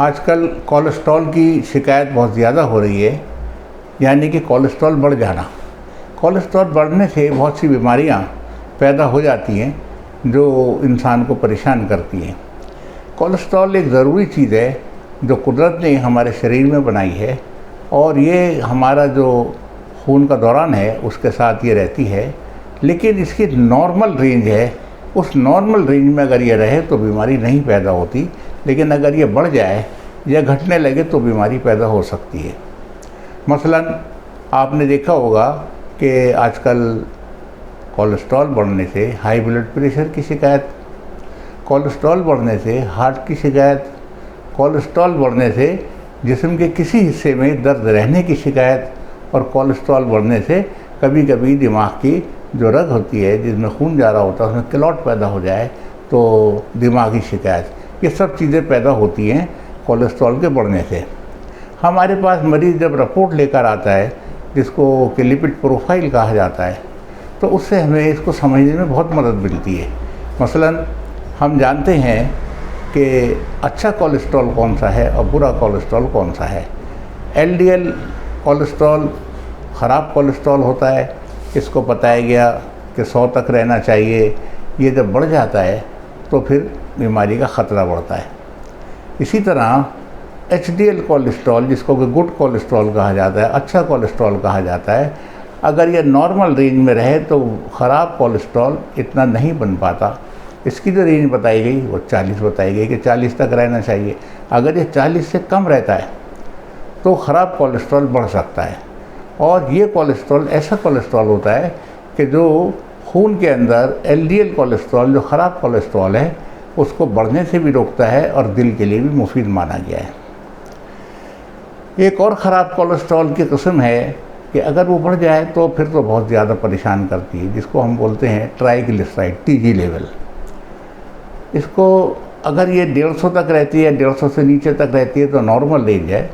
आजकल कोलेस्ट्रॉल की शिकायत बहुत ज़्यादा हो रही है, यानी कि कोलेस्ट्रॉल बढ़ जाना। कोलेस्ट्रॉल बढ़ने से बहुत सी बीमारियां पैदा हो जाती हैं जो इंसान को परेशान करती हैं। कोलेस्ट्रॉल एक ज़रूरी चीज़ है जो कुदरत ने हमारे शरीर में बनाई है, और ये हमारा जो खून का दौरान है उसके साथ ये रहती है, लेकिन इसकी नॉर्मल रेंज है। उस नॉर्मल रेंज में अगर ये रहे तो बीमारी नहीं पैदा होती, लेकिन अगर ये बढ़ जाए या घटने लगे तो बीमारी पैदा हो सकती है। मसलन आपने देखा होगा कि आजकल कोलेस्ट्रॉल बढ़ने से हाई ब्लड प्रेशर की शिकायत, कोलेस्ट्रॉल बढ़ने से हार्ट की शिकायत, कोलेस्ट्रॉल बढ़ने से जिस्म के किसी हिस्से में दर्द रहने की शिकायत, और कोलेस्ट्रॉल बढ़ने से कभी कभी दिमाग की जो रग होती है जिसमें खून जा रहा होता है उसमें क्लॉट पैदा हो जाए तो दिमागी शिकायत, ये सब चीज़ें पैदा होती हैं कोलेस्ट्रॉल के बढ़ने से। हमारे पास मरीज़ जब रिपोर्ट लेकर आता है जिसको कि लिपिड प्रोफाइल कहा जाता है, तो उससे हमें इसको समझने में बहुत मदद मिलती है। मसलन हम जानते हैं कि अच्छा कोलेस्ट्रॉल कौन सा है और बुरा कोलेस्ट्रॉल कौन सा है। एलडीएल कोलेस्ट्रॉल ख़राब कोलेस्ट्रॉल होता है, इसको बताया गया कि 100 तक रहना चाहिए। ये जब बढ़ जाता है तो फिर बीमारी का ख़तरा बढ़ता है। इसी तरह एचडीएल कोलेस्ट्रॉल, जिसको कि गुड कोलेस्ट्रॉल कहा जाता है, अच्छा कोलेस्ट्रॉल कहा जाता है, अगर ये नॉर्मल रेंज में रहे तो ख़राब कोलेस्ट्रॉल इतना नहीं बन पाता। इसकी जो रेंज बताई गई वो 40 बताई गई कि 40 तक रहना चाहिए। अगर ये 40 से कम रहता है तो ख़राब कोलेस्ट्रॉल बढ़ सकता है, और ये कोलेस्ट्रॉल ऐसा कोलेस्ट्रॉल होता है कि जो खून के अंदर एलडीएल कोलेस्ट्रॉल, जो ख़राब कोलेस्ट्रॉल है, उसको बढ़ने से भी रोकता है और दिल के लिए भी मुफीद माना गया है। एक और ख़राब कोलेस्ट्रॉल की किस्म है कि अगर वो बढ़ जाए तो फिर तो बहुत ज़्यादा परेशान करती है, जिसको हम बोलते हैं ट्राइग्लिसराइड, टीजी लेवल। इसको अगर ये 150 तक रहती है, 150 से नीचे तक रहती है तो नॉर्मल रेंज है,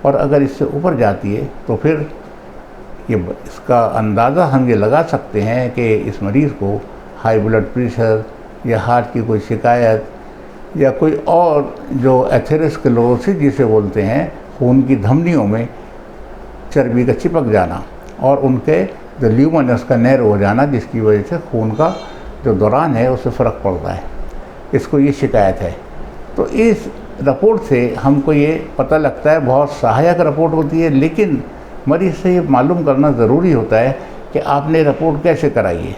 और अगर इससे ऊपर जाती है तो फिर इसका अंदाज़ा हम ये लगा सकते हैं कि इस मरीज़ को हाई ब्लड प्रेशर या हार्ट की कोई शिकायत या कोई और जो एथेरोस्क्लेरोसिस जिसे बोलते हैं, खून की धमनियों में चर्बी का चिपक जाना और उनके जो ल्यूमन है उसका नैरो हो जाना, जिसकी वजह से खून का जो दौरान है उससे फ़र्क पड़ता है, इसको ये शिकायत है। तो इस रिपोर्ट से हमको ये पता लगता है, बहुत सहायक रिपोर्ट होती है, लेकिन मरीज़ से ये मालूम करना ज़रूरी होता है कि आपने रिपोर्ट कैसे कराई है,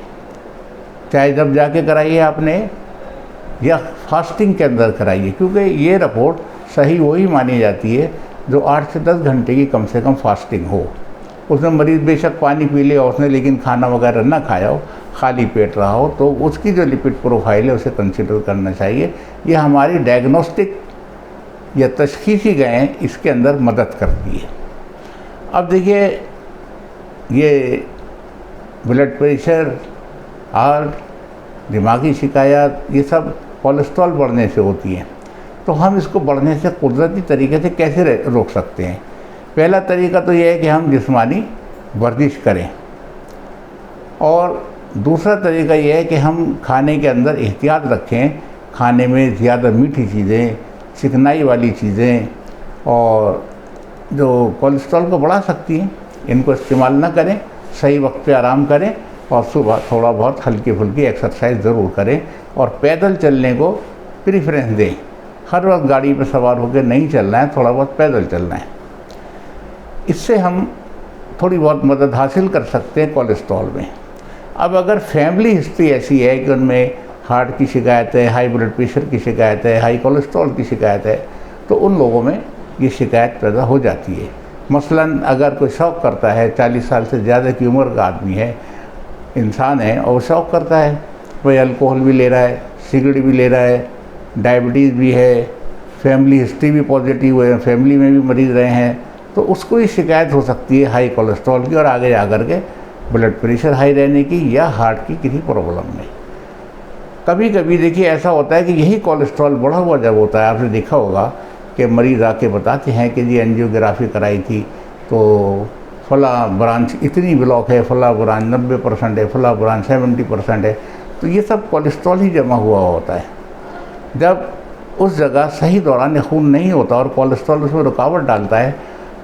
चाहे जब जाके कराइए आपने या फास्टिंग के अंदर कराइए, क्योंकि ये रिपोर्ट सही वही मानी जाती है जो 8 से 10 घंटे की कम से कम फास्टिंग हो। उसमें मरीज़ बेशक पानी पी ले और उसने लेकिन खाना वगैरह ना खाया हो, खाली पेट रहा हो, तो उसकी जो लिपिड प्रोफाइल है उसे कंसिडर करना चाहिए। ये हमारी डायग्नोस्टिक या तशखीसी गए इसके अंदर मदद करती है। अब देखिए, ये ब्लड प्रेशर, हार्ट, दिमागी शिकायत, ये सब कोलेस्ट्रॉल बढ़ने से होती हैं। तो हम इसको बढ़ने से कुदरती तरीके से कैसे रोक सकते हैं? पहला तरीका तो ये है कि हम जिस्मानी वर्जिश करें, और दूसरा तरीका ये है कि हम खाने के अंदर एहतियात रखें। खाने में ज़्यादा मीठी चीज़ें, चिकनाई वाली चीज़ें और जो कोलेस्ट्रॉल को बढ़ा सकती हैं, इनको इस्तेमाल ना करें। सही वक्त पे आराम करें और सुबह थोड़ा बहुत हल्की फुल्की एक्सरसाइज ज़रूर करें, और पैदल चलने को प्रेफरेंस दें। हर वक्त गाड़ी पर सवार होकर नहीं चलना है, थोड़ा बहुत पैदल चलना है। इससे हम थोड़ी बहुत मदद हासिल कर सकते हैं कोलेस्ट्रॉल में। अब अगर फैमिली हिस्ट्री ऐसी है कि उनमें हार्ट की शिकायत है, हाई ब्लड प्रेशर की शिकायत है, हाई कोलेस्ट्रॉल की शिकायत है, तो उन लोगों में ये शिकायत पैदा हो जाती है। मसलन अगर कोई शौक़ करता है, 40 साल से ज़्यादा की उम्र का आदमी है, इंसान है, और शौक़ करता है, वही अल्कोहल भी ले रहा है, सिगरेट भी ले रहा है, डायबिटीज़ भी है, फैमिली हिस्ट्री भी पॉजिटिव है, फैमिली में भी मरीज़ रहे हैं, तो उसको ही शिकायत हो सकती है हाई कोलेस्ट्रॉल की, और आगे जा कर के ब्लड प्रेशर हाई रहने की या हार्ट की किसी प्रॉब्लम में। कभी कभी देखिए ऐसा होता है कि यही कोलेस्ट्रॉल बढ़ा हुआ जब होता है, आपने देखा होगा कि मरीज़ आके बताते हैं कि जी एंजियोग्राफी कराई थी तो फला ब्रांच इतनी ब्लॉक है, फला ब्रांच 90% है, फला ब्रांच 70% है। तो ये सब कोलेस्ट्रॉल ही जमा हुआ होता है। जब उस जगह सही दौरान खून नहीं होता और कोलेस्ट्रॉल उसमें रुकावट डालता है,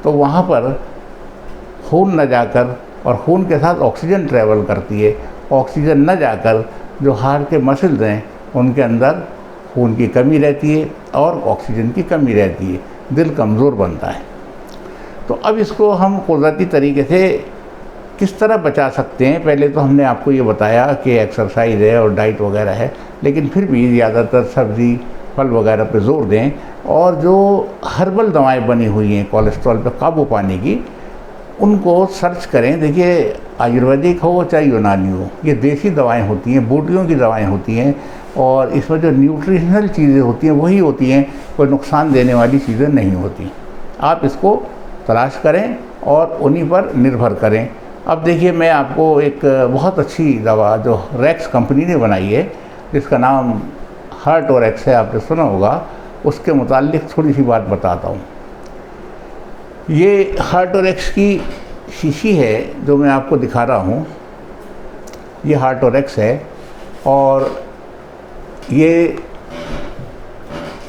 तो वहाँ पर खून न जाकर, और खून के साथ ऑक्सीजन ट्रैवल करती है, ऑक्सीजन न जाकर जो हार्ट के मसल्स हैं उनके अंदर खून की कमी रहती है और ऑक्सीजन की कमी रहती है, दिल कमज़ोर बनता है। तो अब इसको हम कुदरती तरीके से किस तरह बचा सकते हैं? पहले तो हमने आपको ये बताया कि एक्सरसाइज है और डाइट वगैरह है, लेकिन फिर भी ज़्यादातर सब्ज़ी फल वगैरह पे ज़ोर दें, और जो हर्बल दवाएं बनी हुई हैं कोलेस्ट्रॉल पे काबू पाने की, उनको सर्च करें। देखिए, आयुर्वेदिक हो चाहे यूनानी हो, ये देसी दवाएं होती हैं, बूटियों की दवाएं होती हैं, और इसमें जो न्यूट्रिशनल चीज़ें होती हैं वही होती हैं, कोई नुकसान देने वाली चीज़ें नहीं होती। आप इसको तलाश करें और उन्हीं पर निर्भर करें। अब देखिए, मैं आपको एक बहुत अच्छी दवा जो रैक्स कंपनी ने बनाई है, जिसका नाम हार्टोरेक्स है, आपने सुना होगा, उसके मुताल्लिक थोड़ी सी बात बताता हूँ। ये हार्टोरेक्स की शीशी है जो मैं आपको दिखा रहा हूँ, ये हार्टोरेक्स है, और ये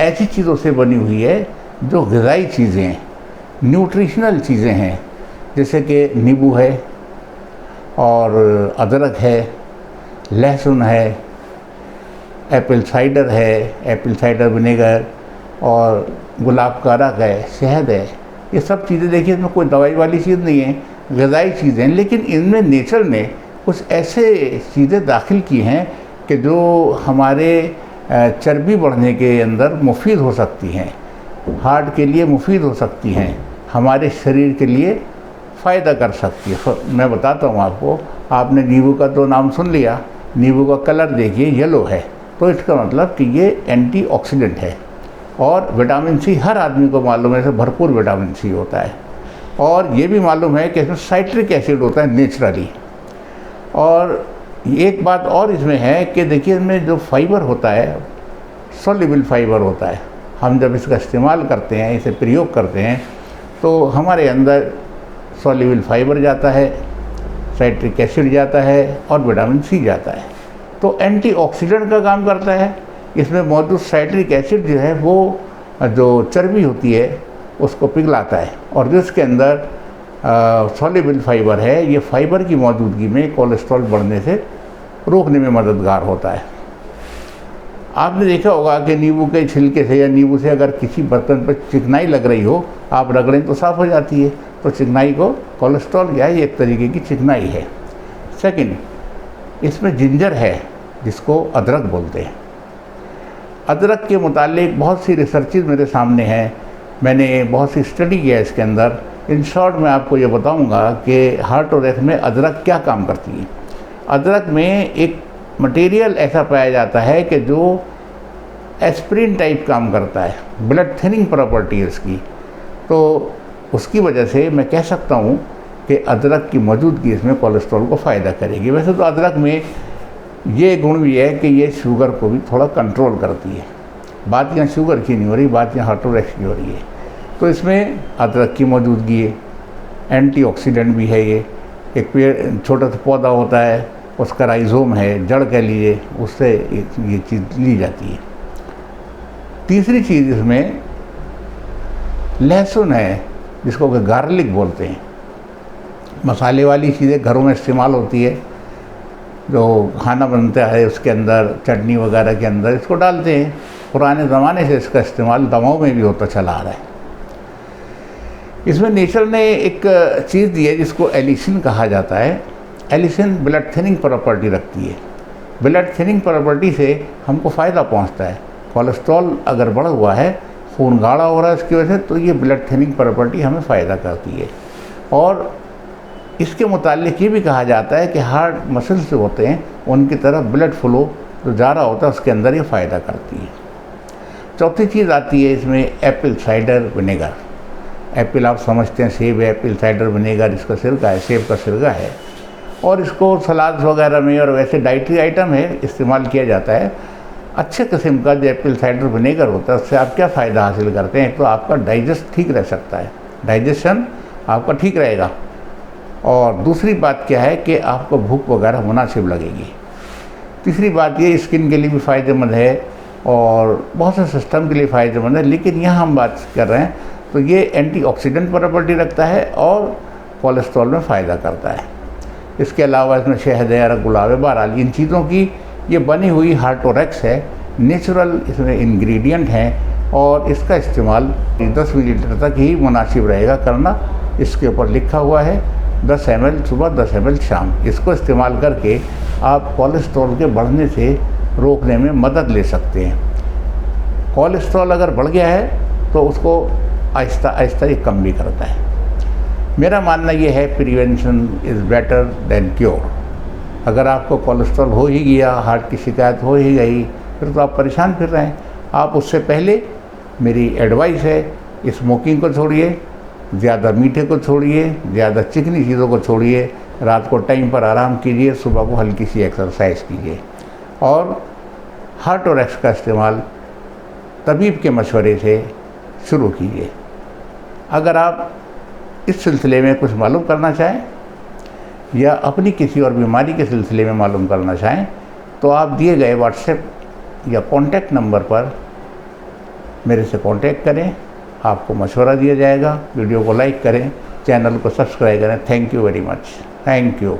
ऐसी चीज़ों से बनी हुई है जो ग़िज़ाई चीज़ें हैं, न्यूट्रिशनल चीज़ें हैं, जैसे कि नींबू है और अदरक है, लहसुन है, एप्पल साइडर है, एप्पल साइडर विनेगर, और गुलाब का रंग है, शहद है। ये सब चीज़ें देखिए, इसमें कोई दवाई वाली चीज़ नहीं है, ग़िज़ाई चीज़ें हैं, लेकिन इनमें नेचर ने कुछ ऐसे चीज़ें दाखिल की हैं कि जो हमारे चर्बी बढ़ने के अंदर मुफीद हो सकती हैं, हार्ट के लिए मुफीद हो सकती हैं, हमारे शरीर के लिए फ़ायदा कर सकती है। मैं बताता हूँ आपको, आपने नींबू का तो नाम सुन लिया, नींबू का कलर देखिए येलो है, तो इसका मतलब कि ये एंटीऑक्सीडेंट है। और विटामिन सी हर आदमी को मालूम है, इसमें भरपूर विटामिन सी होता है, और ये भी मालूम है कि इसमें साइट्रिक एसिड होता है नेचुरली। और एक बात और इसमें है कि देखिए, इसमें जो फाइबर होता है, सॉल्युबल फाइबर होता है। हम जब इसका इस्तेमाल करते हैं, इसे प्रयोग करते हैं, तो हमारे अंदर सॉल्युबल फाइबर जाता है, साइट्रिक एसिड जाता है और विटामिन सी जाता है, तो एंटीऑक्सीडेंट का काम करता है। इसमें मौजूद साइट्रिक एसिड जो है वो जो चर्बी होती है उसको पिघलाता है, और जो इसके अंदर सॉल्युबल फाइबर है, ये फाइबर की मौजूदगी में कोलेस्ट्रॉल बढ़ने से रोकने में मददगार होता है। आपने देखा होगा कि नींबू के छिलके से या नींबू से अगर किसी बर्तन पर चिकनाई लग रही हो, आप रगड़ें तो साफ़ हो जाती है, तो चिकनाई को कोलेस्ट्रॉल क्या है, एक तरीके की चिकनाई है। सेकंड, इसमें जिंजर है जिसको अदरक बोलते हैं। अदरक के मुतालिक बहुत सी रिसर्चेज मेरे सामने हैं, मैंने बहुत सी स्टडी किया इसके अंदर। इन शॉर्ट मैं आपको ये बताऊंगा कि हार्टोरेक्स में अदरक क्या काम करती है। अदरक में एक मटेरियल ऐसा पाया जाता है कि जो एस्पिरिन टाइप काम करता है, ब्लड थिनिंग प्रॉपर्टी है इसकी, तो उसकी वजह से मैं कह सकता हूँ कि अदरक की मौजूदगी इसमें कोलेस्ट्रॉल को फ़ायदा करेगी। वैसे तो अदरक में ये गुण भी है कि ये शुगर को भी थोड़ा कंट्रोल करती है। बात यहाँ शुगर की नहीं हो रही, बात यहाँ हार्टोरेक्स की हो रही है। तो इसमें अदरक की मौजूदगी है, एंटीऑक्सीडेंट भी है। ये एक पेड़, छोटा सा पौधा होता है, उसका राइजोम है, जड़ कह लीजिए, उससे ये चीज़ ली जाती है। तीसरी चीज़ इसमें लहसुन है, जिसको कि गार्लिक बोलते हैं। मसाले वाली चीज़ें घरों में इस्तेमाल होती है, जो खाना बनता है उसके अंदर, चटनी वगैरह के अंदर इसको डालते हैं। पुराने ज़माने से इसका इस्तेमाल दवाओं में भी होता चला आ रहा है। इसमें नेचर ने एक चीज़ दी है जिसको एलिसिन कहा जाता है। एलिसिन ब्लड थिनिंग प्रॉपर्टी रखती है। ब्लड थिनिंग प्रॉपर्टी से हमको फ़ायदा पहुंचता है। कोलेस्ट्रॉल अगर बढ़ा हुआ है, खून गाढ़ा हो रहा है इसकी वजह से, तो ये ब्लड थिनिंग प्रॉपर्टी हमें फ़ायदा करती है। और इसके मुतालिक ये भी कहा जाता है कि हार्ट मसल्स जो होते हैं उनकी तरफ ब्लड फ्लो जो जा रहा होता है उसके अंदर ये फ़ायदा करती है। चौथी चीज़ आती है इसमें एप्पल साइडर विनेगर। एप्पल आप समझते हैं सेब है, एप्पल साइडर विनेगर इसका सिरका है, सेब का सिरका है, और इसको सलाद वगैरह में और वैसे डाइटरी आइटम है इस्तेमाल किया जाता है। अच्छे किस्म का जो एप्पल साइडर विनेगर होता है उससे आप क्या फ़ायदा हासिल करते हैं? तो आपका डाइजेस्ट ठीक रह सकता है, डाइजेशन आपका ठीक रहेगा। और दूसरी बात क्या है कि आपको भूख वगैरह मुनासिब लगेगी। तीसरी बात ये स्किन के लिए भी फ़ायदेमंद है, और बहुत से सिस्टम के लिए फ़ायदेमंद है। लेकिन यहाँ हम बात कर रहे हैं तो ये एंटीऑक्सीडेंट प्रॉपर्टी रखता है और कोलेस्ट्रॉल में फ़ायदा करता है। इसके अलावा इसमें शहद है, अरक गुलाब है, बहरहाल इन चीज़ों की ये बनी हुई हार्टोरेक्स है, नेचुरल इसमें इंग्रेडिएंट हैं और इसका इस्तेमाल 10 मिलीलीटर तक ही मुनासिब रहेगा करना। इसके ऊपर लिखा हुआ है 10 ml सुबह, 10 ml शाम। इसको इस्तेमाल करके आप कोलेस्ट्रॉल के बढ़ने से रोकने में मदद ले सकते हैं। कोलेस्ट्रॉल अगर बढ़ गया है तो उसको आहिस्ता आहिस्ता ये कम भी करता है। मेरा मानना ये है prevention is better than cure. अगर आपको कोलेस्ट्रॉल हो ही गया, हार्ट की शिकायत हो ही गई, फिर तो आप परेशान फिर रहे हैं। आप उससे पहले मेरी एडवाइस है स्मोकिंग को छोड़िए, ज़्यादा मीठे को छोड़िए, ज़्यादा चिकनी चीज़ों को छोड़िए, रात को टाइम पर आराम कीजिए, सुबह को हल्की सी एक्सरसाइज कीजिए और हार्टोरेक्स का इस्तेमाल तबीब के मशवरे से शुरू कीजिए। अगर आप इस सिलसिले में कुछ मालूम करना चाहें या अपनी किसी और बीमारी के सिलसिले में मालूम करना चाहें तो आप दिए गए व्हाट्सएप या कॉन्टैक्ट नंबर पर मेरे से कॉन्टैक्ट करें, आपको मशवरा दिया जाएगा। वीडियो को लाइक करें, चैनल को सब्सक्राइब करें। Thank you very much. Thank you.